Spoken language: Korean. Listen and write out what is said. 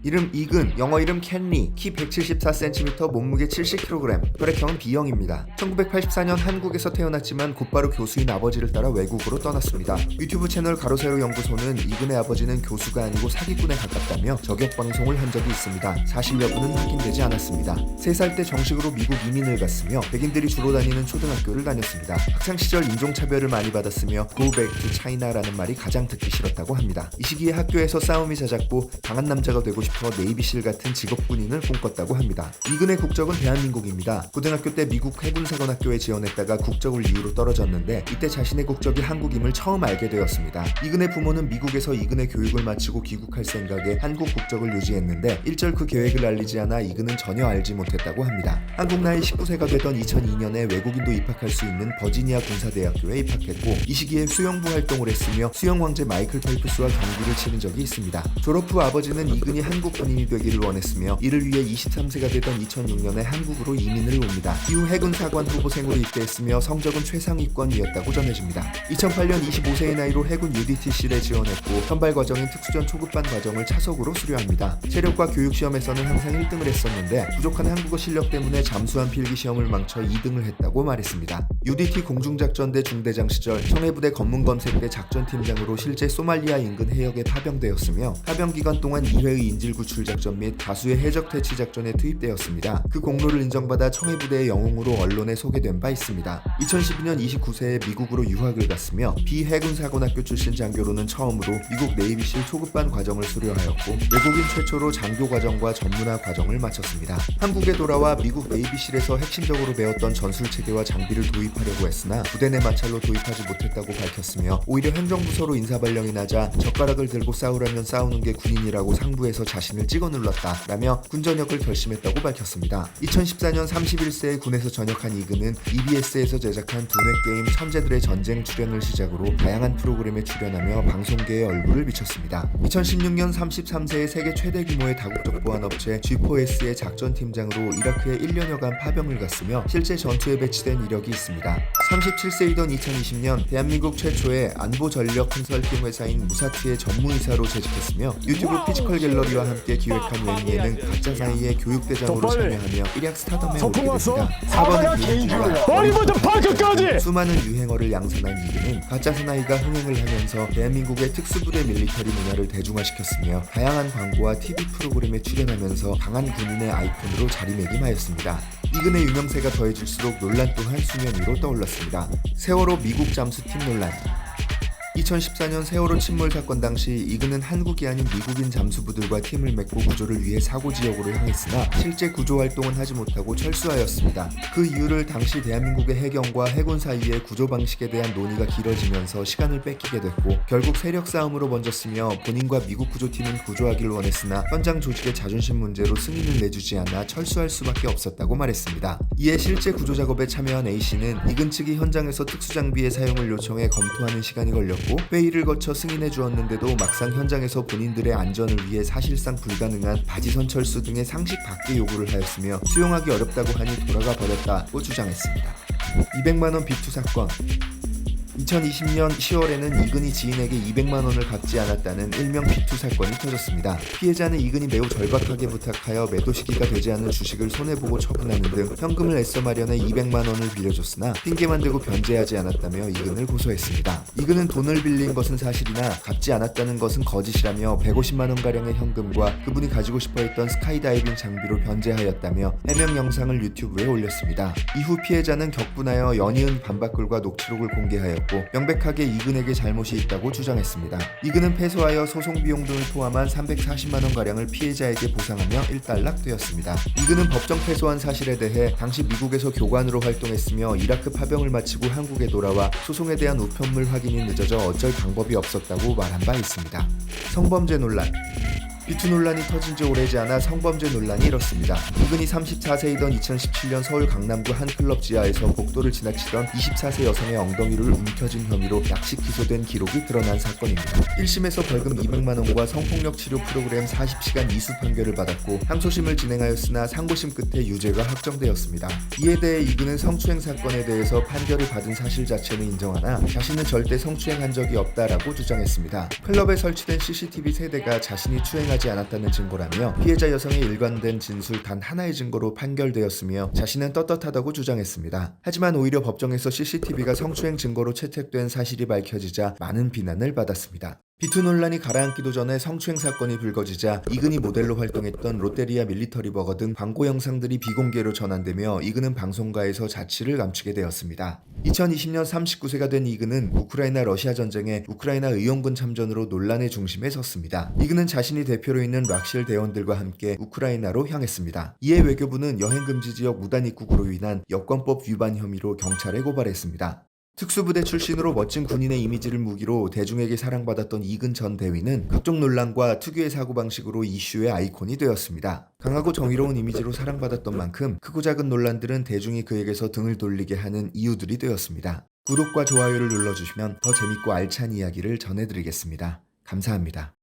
이름 이근, 영어 이름 켄리, 키 174cm, 몸무게 70kg, 혈액형은 B형입니다. 1984년 한국에서 태어났지만 곧바로 교수인 아버지를 따라 외국으로 떠났습니다. 유튜브 채널 가로세로 연구소는 이근의 아버지는 교수가 아니고 사기꾼에 가깝다며 저격 방송을 한 적이 있습니다. 사실 여부는 확인되지 않았습니다. 3살 때 정식으로 미국 이민을 갔으며 백인들이 주로 다니는 초등학교를 다녔습니다. 학창시절 인종차별을 많이 받았으며 Go back to China라는 말이 가장 듣기 싫었다고 합니다. 이 시기에 학교에서 싸움이 잦았고 강한 남자가 되고 싶어 네이비실 같은 직업 군인을 꿈꿨다고 합니다. 이근의 국적은 대한민국입니다. 고등학교 때 미국 해군사관학교에 지원했다가 국적을 이유로 떨어졌는데 이때 자신의 국적이 한국임을 처음 알게 되었습니다. 이근의 부모는 미국에서 이근의 교육을 마치고 귀국할 생각에 한국 국적을 유지했는데 일절 그 계획을 알리지 않아 이근은 전혀 알지 못했다고 합니다. 한국 나이 19세가 되던 2002년에 외국인도 입학할 수 있는 버지니아 군사대학교에 입학했고 이 시기에 수영부 활동을 했으며 수영 왕제 마이클 펠프스와 경기를 치른 적이 있습니다. 졸업 후 아버지는 이근이 한국 군인이 되기를 원했으며 이를 위해 23세가 되던 2006년에 한국으로 이민을 옵니다. 이후 해군사관 후보생으로 입대했으며 성적은 최상위권이었다고 전해집니다. 2008년 25세의 나이로 해군 UDTC에 지원했고 선발 과정인 특수전 초급반 과정을 차석으로 수료합니다. 체력과 교육시험에서는 항상 1등을 했었는데 부족한 한국어 실력 때문에 잠수함 필기시험을 망쳐 2등을 했다고 말했습니다. UDT 공중작전대 중대장 시절 청해부대 검문검색 대 작전팀장으로 실제 소말리아 인근 해역에 파병되었으며 파병 기간 동안 2회의 인질구출작전 및 다수의 해적 퇴치 작전에 투입되었습니다. 그 공로를 인정받아 청해부대의 영웅으로 언론에 소개된 바 있습니다. 2012년 29세에 미국으로 유학을 갔으며 비해군사관학교 출신 장교로는 처음으로 미국 네이비실 초급반 과정을 수료하였고 외국인 최초로 장교 과정과 전문화 과정을 마쳤습니다. 한국에 돌아와 미국 네이비실에서 핵심적으로 배웠던 전술체계와 장비를 도입하려고 했으나 부대 내 마찰로 도입하지 못했다고 밝혔으며 오히려 행정부서로 인사발령이 나자 젓가락을 들고 싸우라면 싸우는 게 군인이라고 상부에서 자신을 찍어 눌렀다 라며 군전역을 결심했다고 밝혔습니다. 2014년 31세에 군에서 전역한 이근은 EBS에서 제작한 두뇌 게임 천재들의 전쟁 출연을 시작으로 다양한 프로그램에 출연하며 방송계에 얼굴을 비쳤습니다. 2016년 33세의 세계 최대 규모의 다국적 보안업체 G4S의 작전팀장으로 이라크에 1년여간 파병을 갔으며 실제 전투에 배치된 이력이 있습니다. 37세이던 2020년 대한민국 최초의 안보전력 컨설팅 회사인 무사트의 전무이사로 재직했으며 유튜브 피지컬 갤러리와 함께 기획한 웹예능 가짜 사이의 교육대장으로 참여하며 일약 스타덤에 오르게 됩니다. 4번은 유행주가 머리부터 발끝까지 수많은 유행어를 양산한 이근은 가짜 사나이가 흥행을 하면서 대한민국의 특수부대 밀리터리 문화를 대중화시켰으며 다양한 광고와 TV 프로그램에 출연하면서 강한 군인의 아이콘으로 자리매김하였습니다. 이근의 유명세가 더해질수록 논란 또한 수면 위로 떠올랐습니다. 세월호 미국 잠수팀 논란. 2014년 세월호 침몰 사건 당시 이근은 한국이 아닌 미국인 잠수부들과 팀을 맺고 구조를 위해 사고 지역으로 향했으나 실제 구조 활동은 하지 못하고 철수하였습니다. 그 이유를 당시 대한민국의 해경과 해군 사이의 구조 방식에 대한 논의가 길어지면서 시간을 뺏기게 됐고 결국 세력 싸움으로 번졌으며 본인과 미국 구조팀은 구조하길 원했으나 현장 조직의 자존심 문제로 승인을 내주지 않아 철수할 수밖에 없었다고 말했습니다. 이에 실제 구조 작업에 참여한 A씨는 이근 측이 현장에서 특수장비의 사용을 요청해 검토하는 시간이 걸렸고 회의를 거쳐 승인해 주었는데도 막상 현장에서 본인들의 안전을 위해 사실상 불가능한 바지선 철수 등의 상식 밖의 요구를 하였으며 수용하기 어렵다고 하니 돌아가 버렸다고 주장했습니다. 200만원 비투 사건. 2020년 10월에는 이근이 지인에게 200만원을 갚지 않았다는 일명 비투 사건이 터졌습니다. 피해자는 이근이 매우 절박하게 부탁하여 매도 시기가 되지 않은 주식을 손해보고 처분하는 등 현금을 애써 마련해 200만원을 빌려줬으나 핑계만 대고 변제하지 않았다며 이근을 고소했습니다. 이근은 돈을 빌린 것은 사실이나 갚지 않았다는 것은 거짓이라며 150만원가량의 현금과 그분이 가지고 싶어했던 스카이다이빙 장비로 변제하였다며 해명 영상을 유튜브에 올렸습니다. 이후 피해자는 격분하여 연이은 반박글과 녹취록을 공개하였고 명백하게 이근에게 잘못이 있다고 주장했습니다. 이근은 패소하여 소송 비용 등을 포함한 340만원가량을 피해자에게 보상하며 일단락되었습니다. 이근은 법정 패소한 사실에 대해 당시 미국에서 교관으로 활동했으며 이라크 파병을 마치고 한국에 돌아와 소송에 대한 우편물 확인이 늦어져 어쩔 방법이 없었다고 말한 바 있습니다. 성범죄 논란. 비투 논란이 터진 지 오래지 않아 성범죄 논란이 일었습니다. 이근이 34세이던 2017년 서울 강남구 한 클럽 지하에서 복도를 지나치던 24세 여성의 엉덩이를 움켜쥔 혐의로 약식 기소된 기록이 드러난 사건입니다. 1심에서 벌금 200만원과 성폭력 치료 프로그램 40시간 이수 판결을 받았고 항소심을 진행하였으나 상고심 끝에 유죄가 확정되었습니다. 이에 대해 이근은 성추행 사건에 대해서 판결을 받은 사실 자체는 인정하나 자신은 절대 성추행한 적이 없다라고 주장했습니다. 클럽에 설치된 CCTV 세대가 자신이 추행한 행하지 않았다는 증거라며 피해자 여성의 일관된 진술 단 하나의 증거로 판결되었으며 자신은 떳떳하다고 주장했습니다. 하지만 오히려 법정에서 CCTV가 성추행 증거로 채택된 사실이 밝혀지자 많은 비난을 받았습니다. 비투 논란이 가라앉기도 전에 성추행 사건이 불거지자 이근이 모델로 활동했던 롯데리아 밀리터리버거 등 광고 영상들이 비공개로 전환되며 이근은 방송가에서 자취를 감추게 되었습니다. 2020년 39세가 된 이근은 우크라이나 러시아 전쟁에 우크라이나 의용군 참전으로 논란의 중심에 섰습니다. 이근은 자신이 대표로 있는 락실 대원들과 함께 우크라이나로 향했습니다. 이에 외교부는 여행금지 지역 무단 입국으로 인한 여권법 위반 혐의로 경찰에 고발했습니다. 특수부대 출신으로 멋진 군인의 이미지를 무기로 대중에게 사랑받았던 이근 전 대위는 각종 논란과 특유의 사고방식으로 이슈의 아이콘이 되었습니다. 강하고 정의로운 이미지로 사랑받았던 만큼 크고 작은 논란들은 대중이 그에게서 등을 돌리게 하는 이유들이 되었습니다. 구독과 좋아요를 눌러주시면 더 재밌고 알찬 이야기를 전해드리겠습니다. 감사합니다.